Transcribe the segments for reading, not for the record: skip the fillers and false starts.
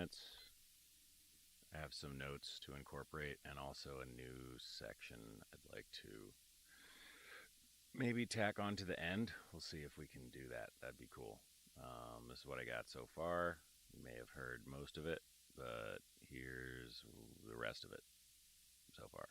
minutes. I have some notes to incorporate and also a new section I'd like to maybe tack on to the end. We'll see if we can do that. That'd be cool. This is what I got so far. You may have heard most of it, but here's the rest of it so far.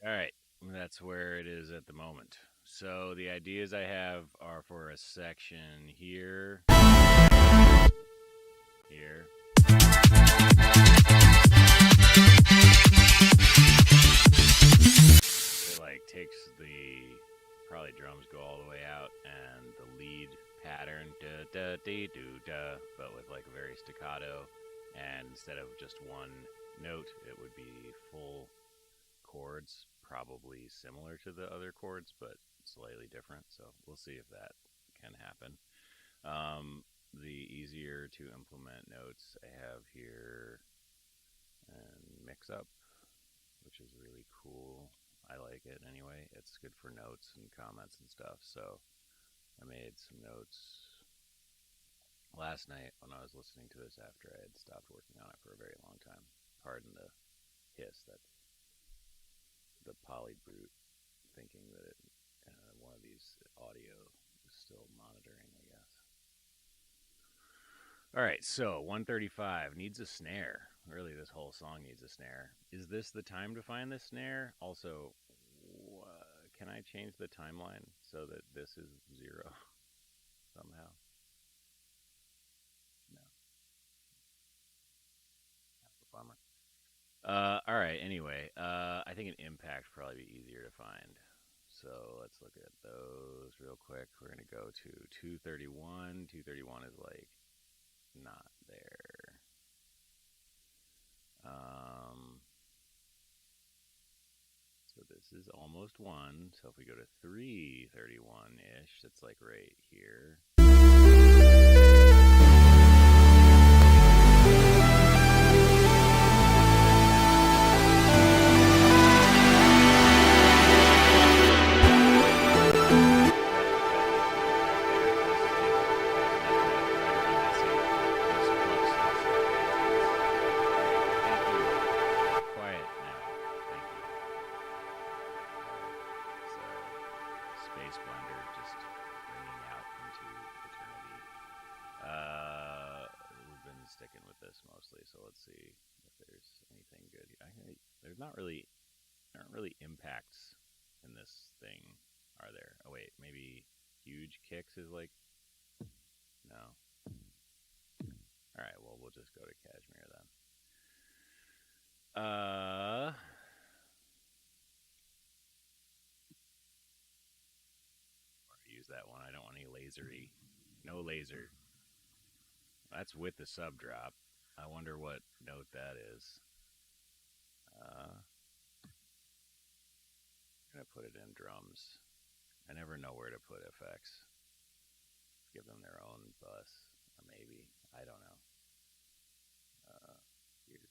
All right, that's where it is at the moment. So the ideas I have are for a section here, here. It like takes the probably drums go all the way out and the lead pattern da da dee do da, but with like a very staccato. And instead of just one note, it would be full chords, probably similar to the other chords, but slightly different. So we'll see if that can happen. The easier to implement notes I have here and mix up, which is really cool. I like it anyway. It's good for notes and comments and stuff. So I made some notes last night when I was listening to this after I had stopped working on it for a very long time. Pardon the hiss. That's the polybrute thinking that one of these audio is still monitoring, I guess. All right, so 135 needs a snare. Really, this whole song needs a snare. Is this the time to find the snare? Also, can I change the timeline so that this is 0 somehow? No. That's a bummer. All right, anyway, I think an impact would probably be easier to find. So let's look at those real quick. We're going to go to 231. 231 is like not there. So this is almost 1. So if we go to 331-ish, it's like right here. Sticking with this mostly, so let's see if there's anything good. There's not really, there aren't really impacts in this thing, are there? Oh wait, maybe huge kicks is like, no. All right, well we'll just go to Cashmere then. Use that one. I don't want any lasery. No laser. That's with the sub drop. I wonder what note that is. I'm going to put it in drums. I never know where to put effects. Give them their own bus. Or maybe. I don't know. Here.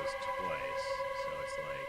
this twice, so it's like.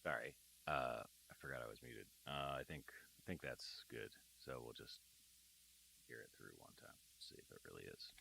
Sorry, I forgot I was muted. I think that's good. So we'll just hear it through one time, see if it really is.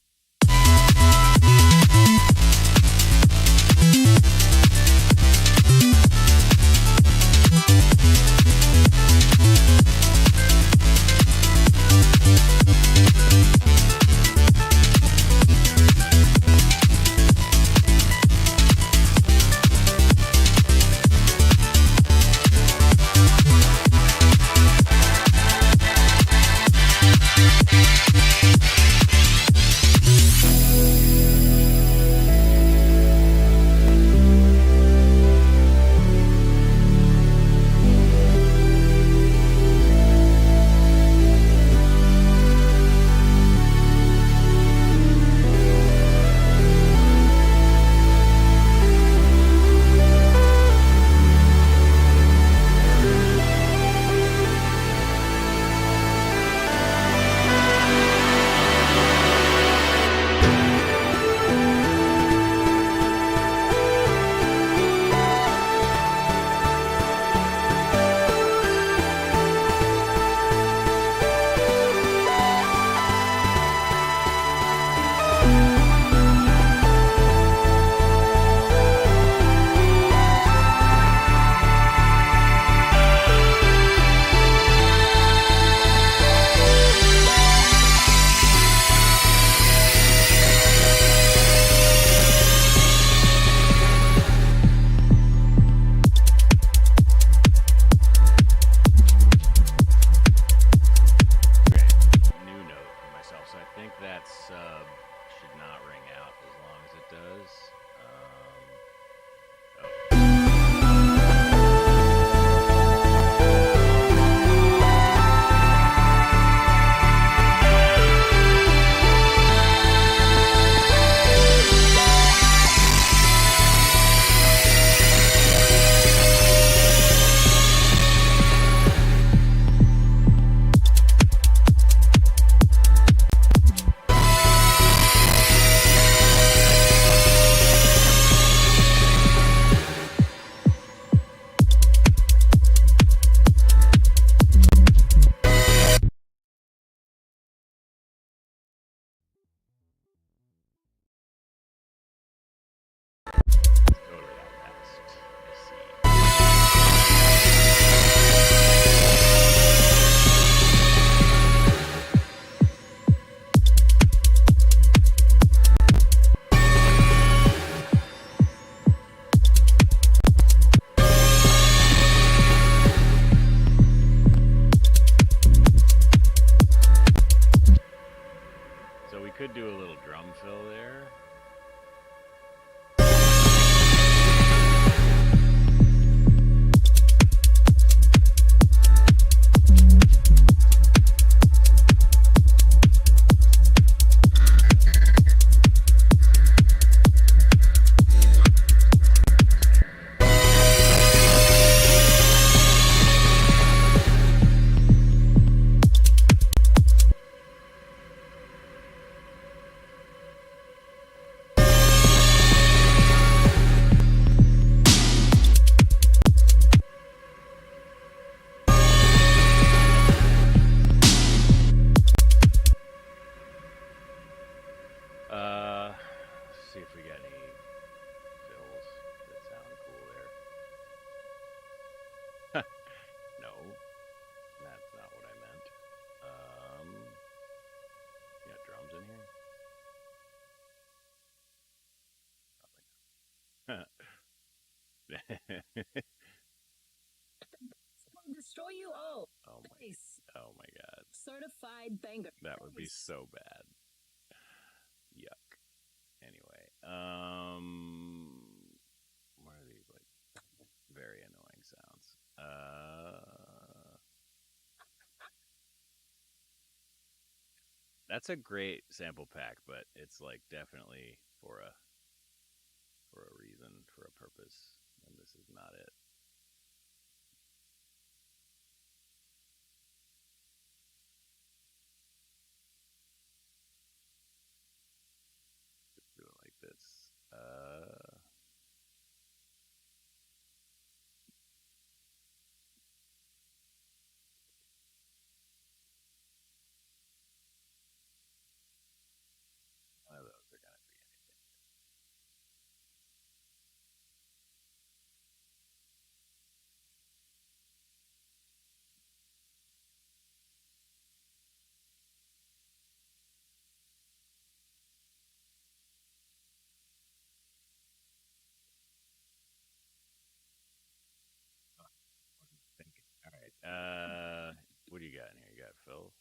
that's not what I meant. You got drums in here? Probably. Destroy you all. Oh my! Nice. Oh my God! Certified banger. That would be so bad. Yuck. Anyway, what are these like? Very annoying sounds. That's a great sample pack, but it's like definitely for a reason, for a purpose, and this is not it. Let's do it like this. One of those are gonna be anything. Oh, wasn't thinking. All right. What do you got in here? You got Phil?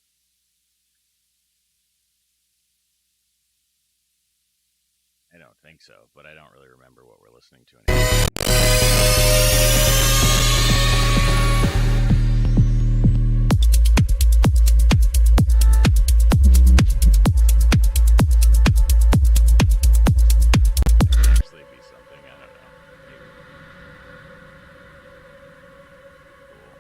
I don't think so, but I don't really remember what we're listening to anymore. Actually be something, I don't know. Maybe. Cool.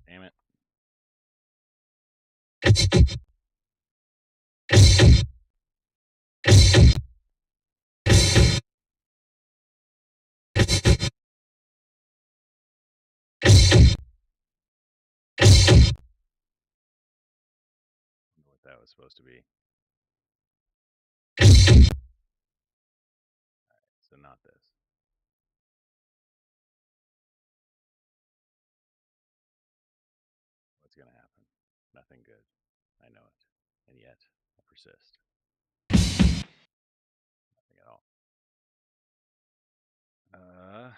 Damn it. I wonder what that was supposed to be. So not this. What's gonna happen? Nothing good. I know it. And yet, I persist. Nothing at all. Uh,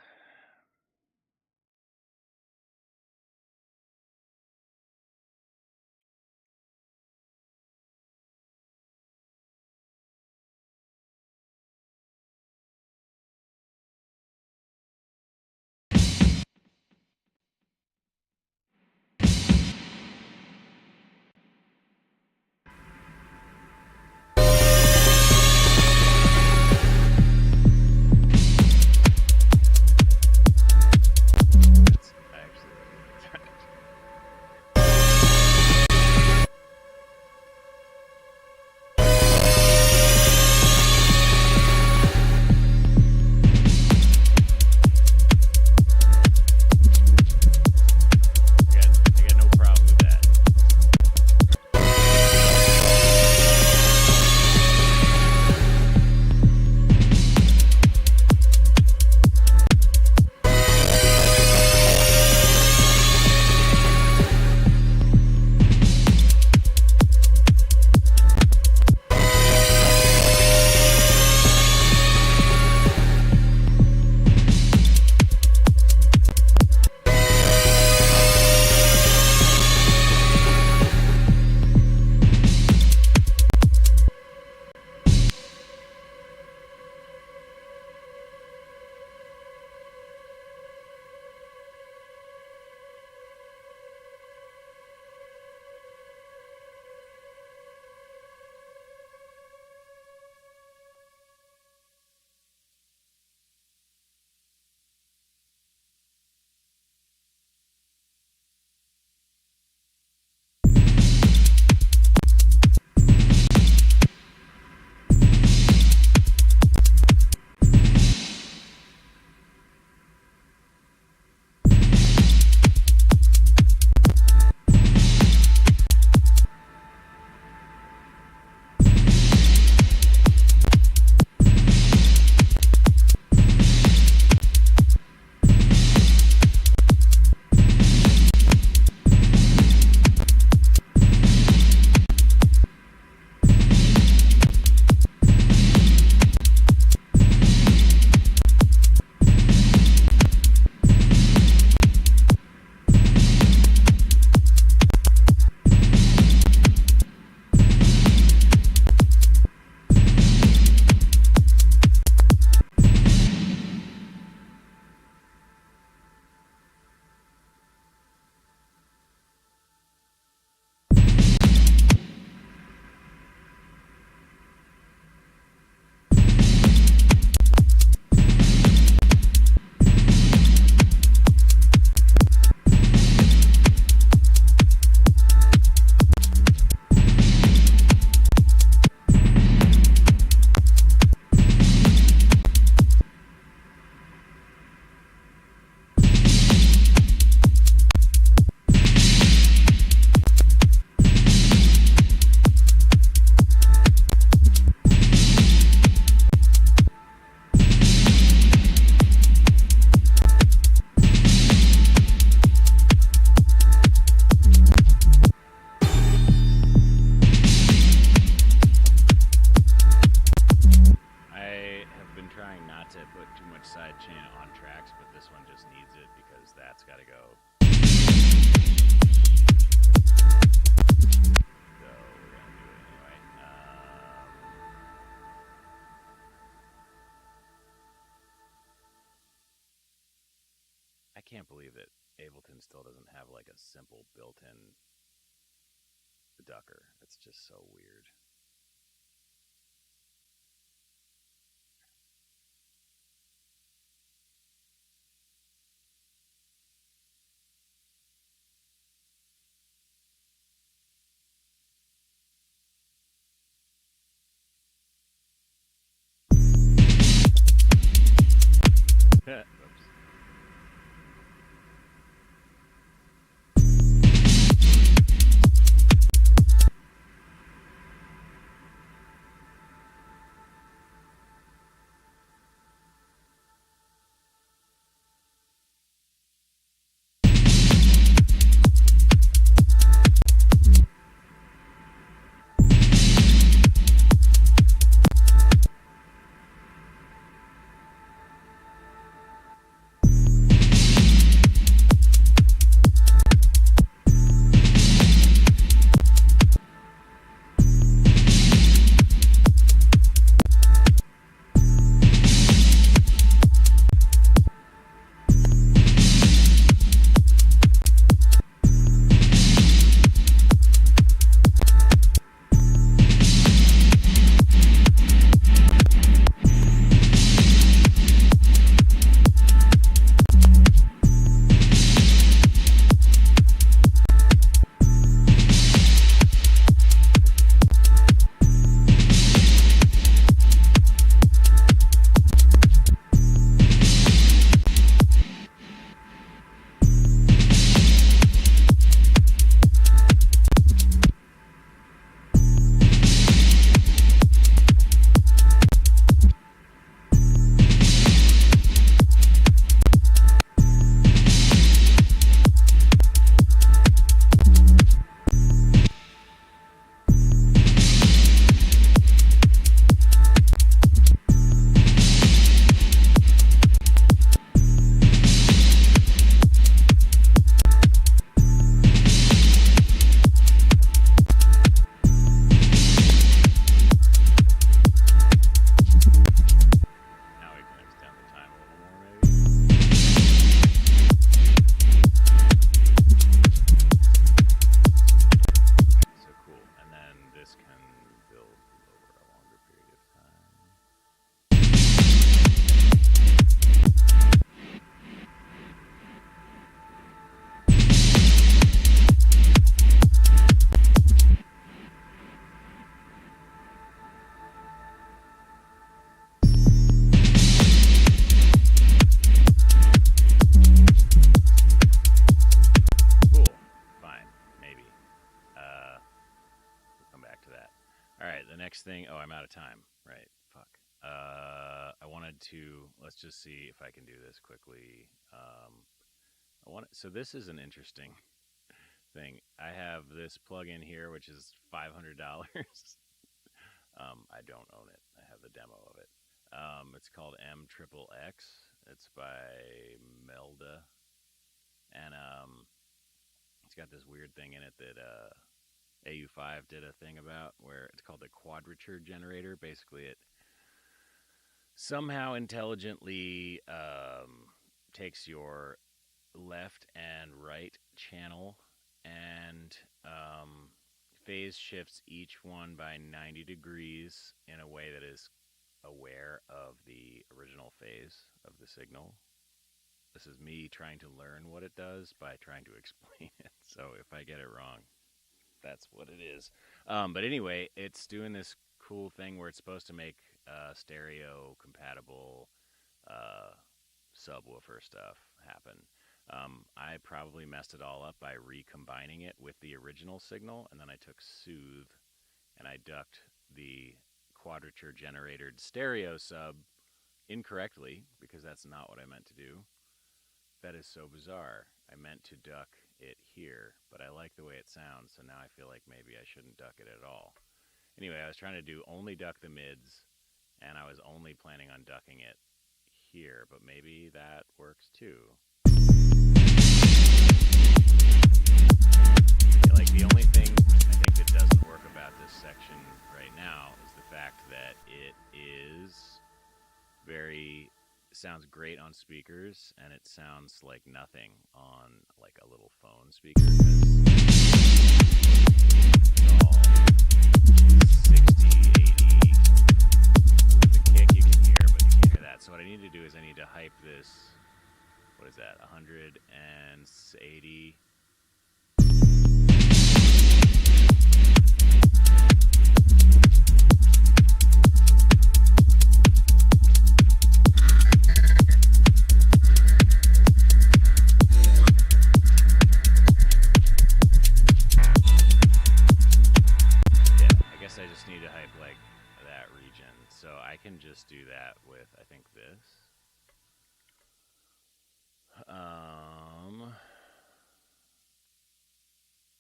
I put too much sidechain on tracks, but this one just needs it because that's got to go. So we're going to do it anyway. I can't believe that Ableton still doesn't have like a simple built-in ducker. It's just so weird. Oops. Now we can extend the time a little more, maybe. Okay, so cool. And then this can build over a longer period of time. Cool. Fine. Maybe. We'll come back to that. All right. The next thing. Oh, I'm out of time. Right. Fuck. I wanted to. Let's just see if I can do this quickly. So this is an interesting thing. I have this plugin here, which is $500. I don't own it. I have the demo of it. It's called M-Triple-X. It's by Melda, and it's got this weird thing in it that AU5 did a thing about, where it's called the quadrature generator. Basically, it somehow intelligently takes your left and right channel and phase shifts each one by 90 degrees in a way that is aware of the original phase of the signal. This is me trying to learn what it does by trying to explain it. So if I get it wrong, that's what it is. But anyway, it's doing this cool thing where it's supposed to make stereo compatible subwoofer stuff happen. I probably messed it all up by recombining it with the original signal, and then I took Soothe and I ducked the quadrature generated stereo sub incorrectly, because that's not what I meant to do. That is so bizarre. I meant to duck it here, but I like the way it sounds, so now I feel like maybe I shouldn't duck it at all. Anyway, I was trying to do only duck the mids, and I was only planning on ducking it here, but maybe that works too. Yeah, like the only thing I think that doesn't work about this section right now is the fact that it is very sounds great on speakers and it sounds like nothing on like a little phone speaker because all 60, 80. The kick you can hear, but you can't hear that. So what I need to do is I need to hype this. What is that? 180. I just need to hype like that region. So I can just do that with, I think, this.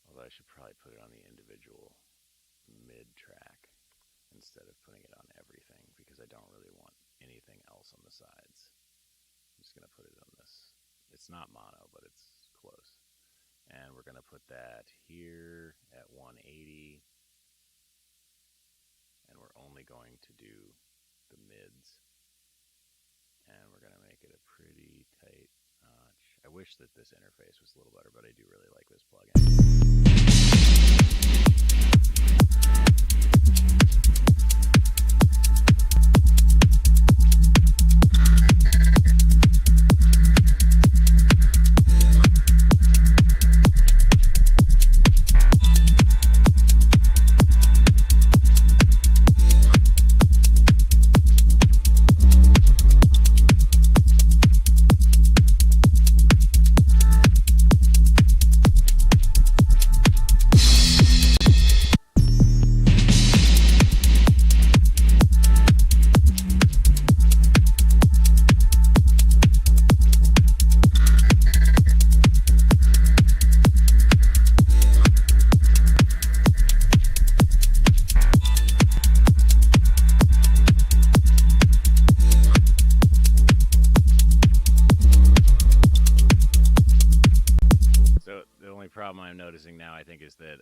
Although I should probably put it on the individual mid track instead of putting it on everything because I don't really want anything else on the sides. I'm just going to put it on this. It's not mono, but it's close. And we're going to put that here at 180. And we're only going to do the mids. And we're going to make it a pretty tight notch. I wish that this interface was a little better, but I do really like this plugin. Problem I'm noticing now, I think, is that way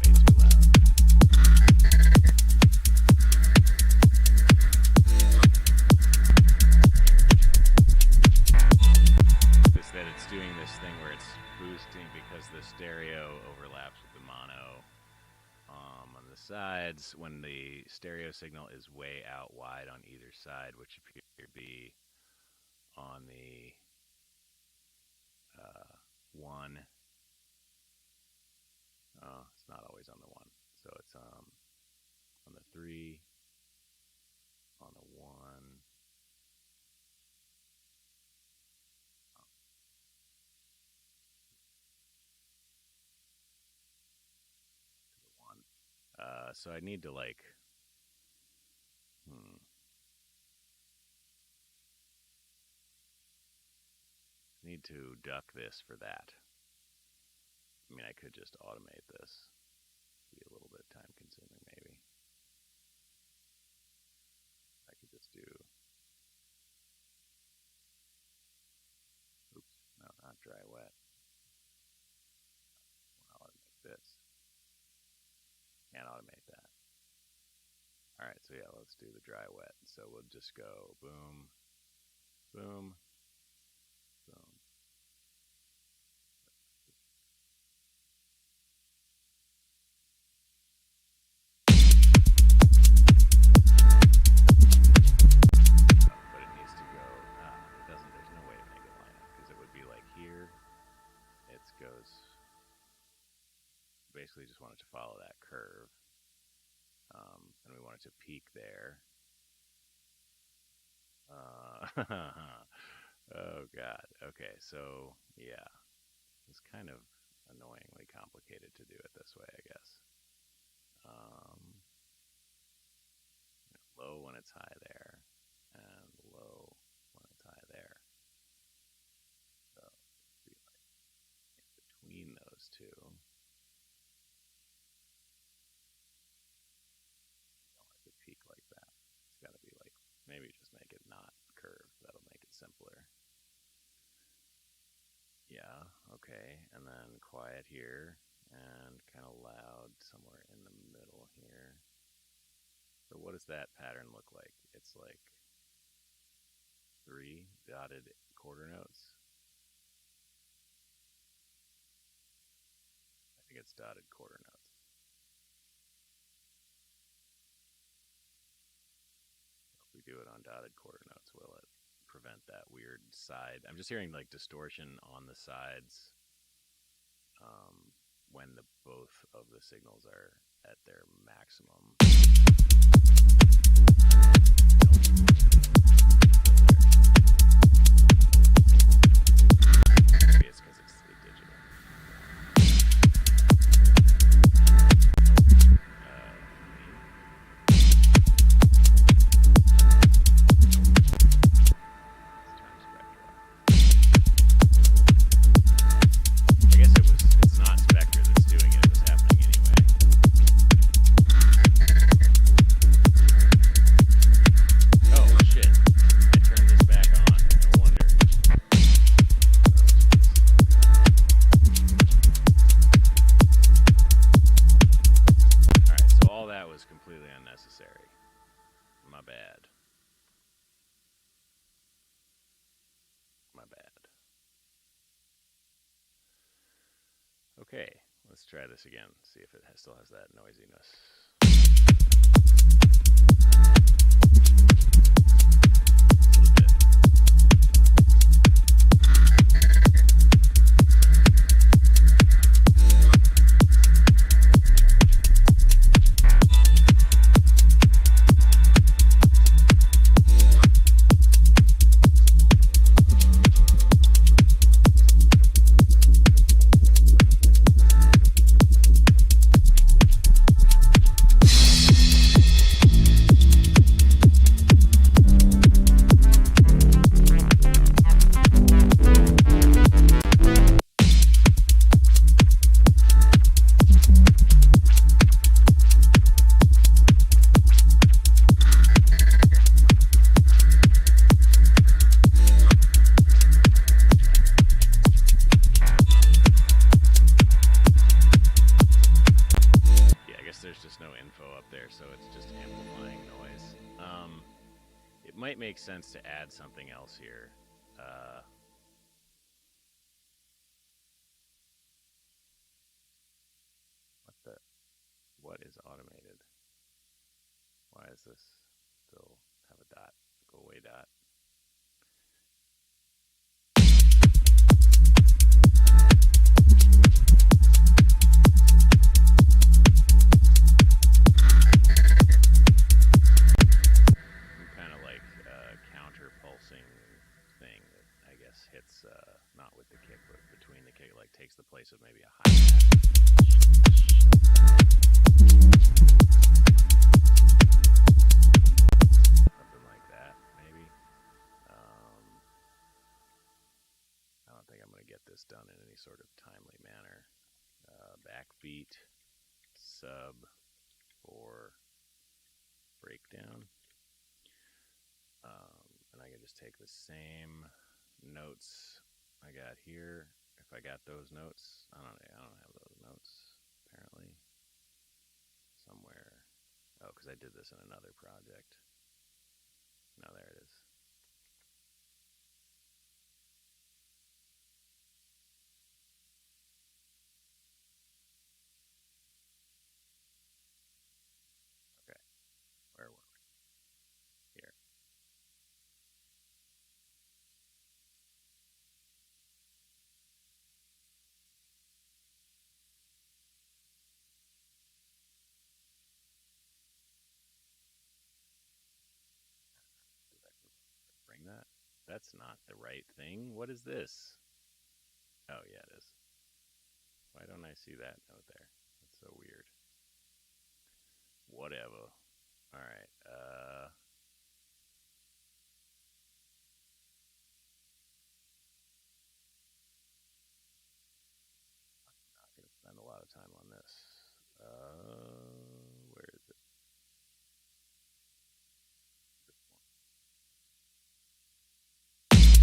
too loud. Is that it's doing this thing where it's boosting because the stereo overlaps with the mono. On the sides, when the stereo signal is way out wide on either side, which appears to be on the one. It's not always on the one, so it's on the 3, on the 1. So I need to like, need to duck this for that. I mean, I could just automate this. Be a little bit time consuming, maybe. I could just do, oops, no, not dry wet. I'll automate this. Can't automate that. All right, so yeah, let's do the dry wet. So we'll just go boom, boom, boom. But it needs to go, it doesn't, there's no way to make it line up because it would be like here, it goes, basically just want it to follow that curve. And we want it to peak there. Oh God. Okay, so yeah, it's kind of annoyingly complicated to do it this way, I guess. Low when it's high there, and low when it's high there. So be like in between those two. simpler. Yeah, okay. And then quiet here and kind of loud somewhere in the middle here. So what does that pattern look like? It's like 3 dotted quarter notes. I think it's dotted quarter notes. If we do it on dotted quarter notes, will it prevent that weird side? I'm just hearing like distortion on the sides when both of the signals are at their maximum. Maybe it's because it's digital. I guess it's not Spectre that's doing it, it was happening anyway. Oh shit. I turned this back on. No wonder. Alright, so all that was completely unnecessary. My bad. My bad. Okay, let's try this again. See if it still has that noisiness. There's just no info up there, so it's just amplifying noise. It might make sense to add something else here. What is automated? Why is this still have a dot? Go away dot. Thing that I guess hits not with the kick but between the kick, like takes the place of maybe a hi-hat. Something like that, maybe. I don't think I'm going to get this done in any sort of timely manner. Backbeat, sub, for breakdown. And I can just take the same notes I got here. If I got those notes, I don't have those notes apparently somewhere. Oh, because I did this in another project. No, there it is. Okay, where were we? Here. Bring that. That's not the right thing. What is this? Oh, yeah, it is. Why don't I see that note there? That's so weird. Whatever. All right. I'm not going to spend a lot of time on this. Where is it? This one.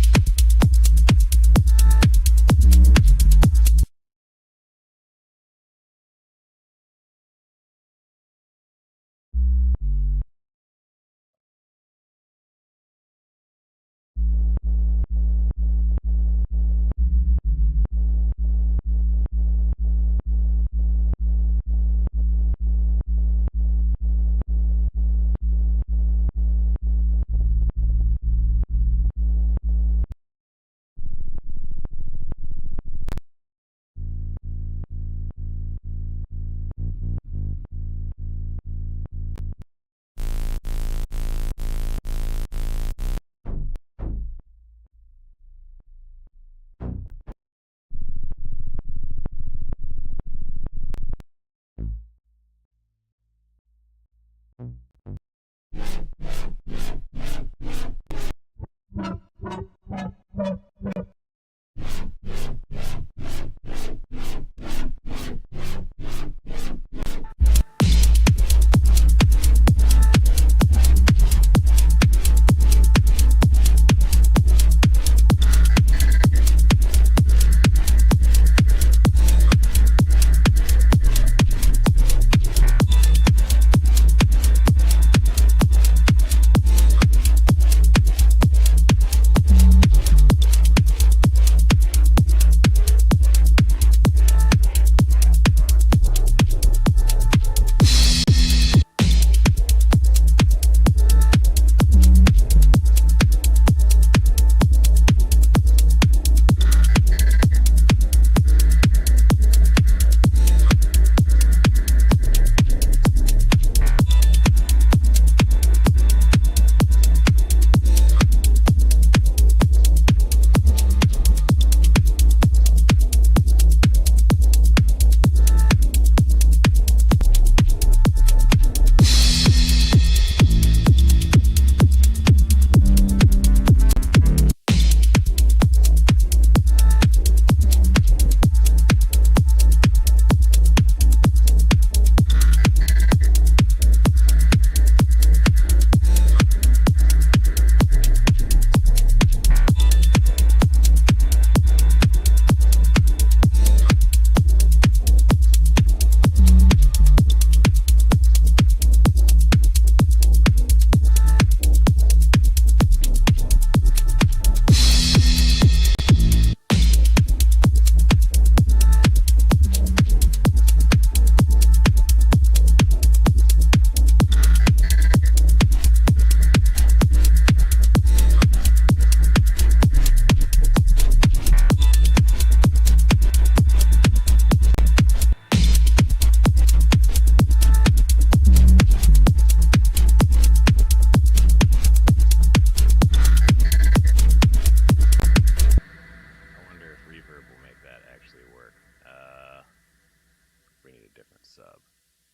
sub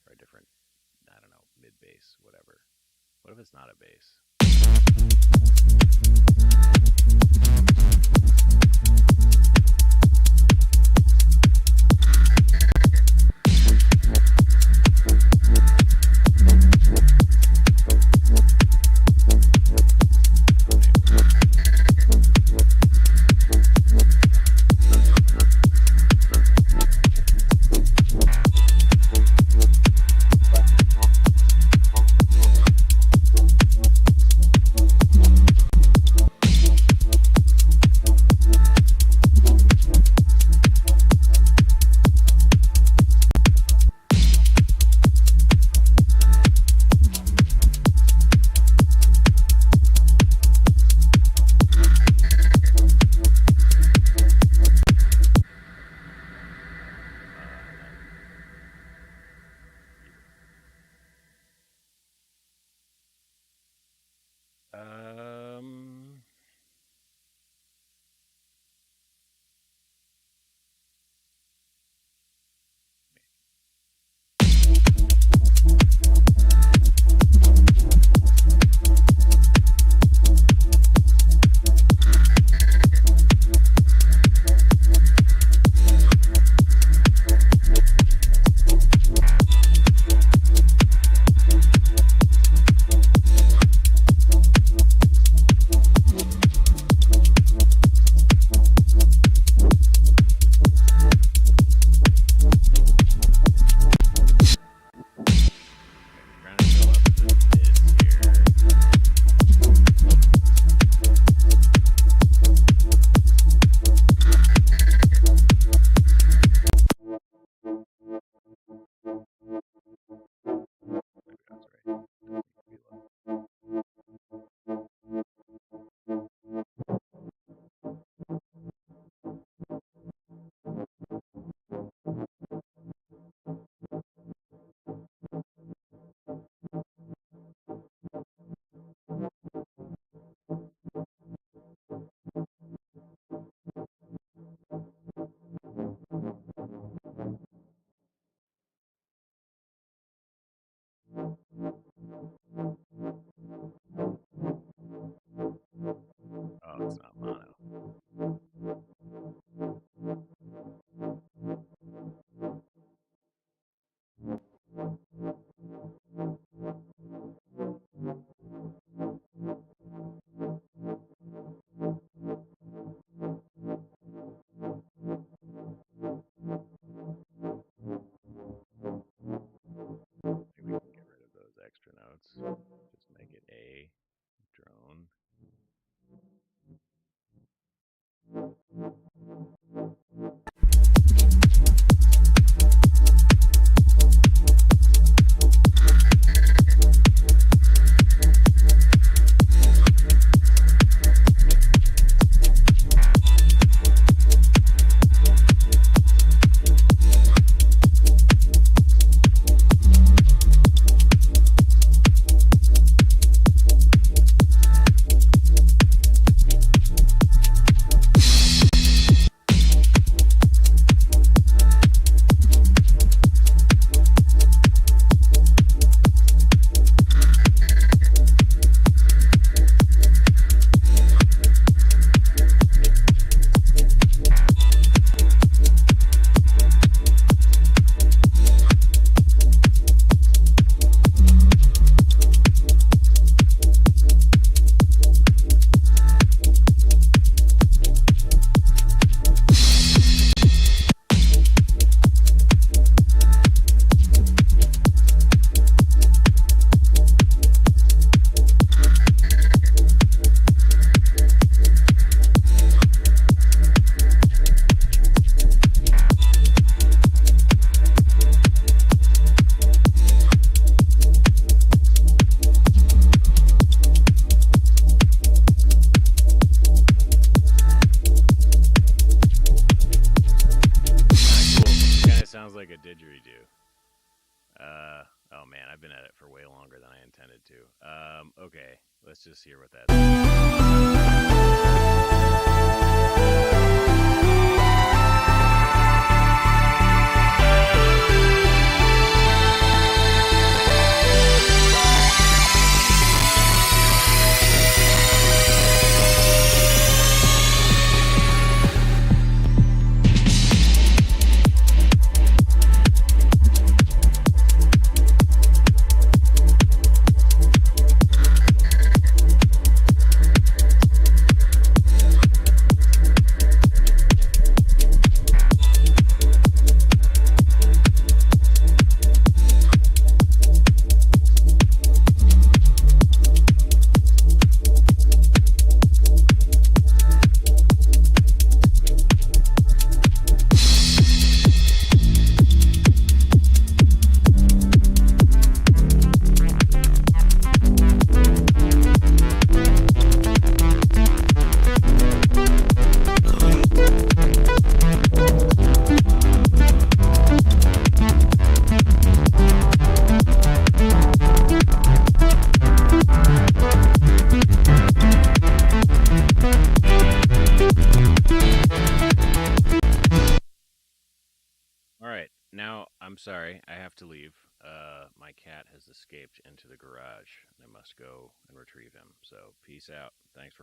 or a different, I don't know, mid bass, whatever. What if it's not a bass? Um, trying to fill up the mids here. Maybe that's right. Needs to be low. Oh, it's not mono. Maybe we can get rid of those extra notes. Just make it a drone. Sounds like a didgeridoo. Oh man, I've been at it for way longer than I intended to. Okay, let's just hear what that's. now, I'm sorry, I have to leave. My cat has escaped into the garage, and I must go and retrieve him. So, peace out. Thanks for watching.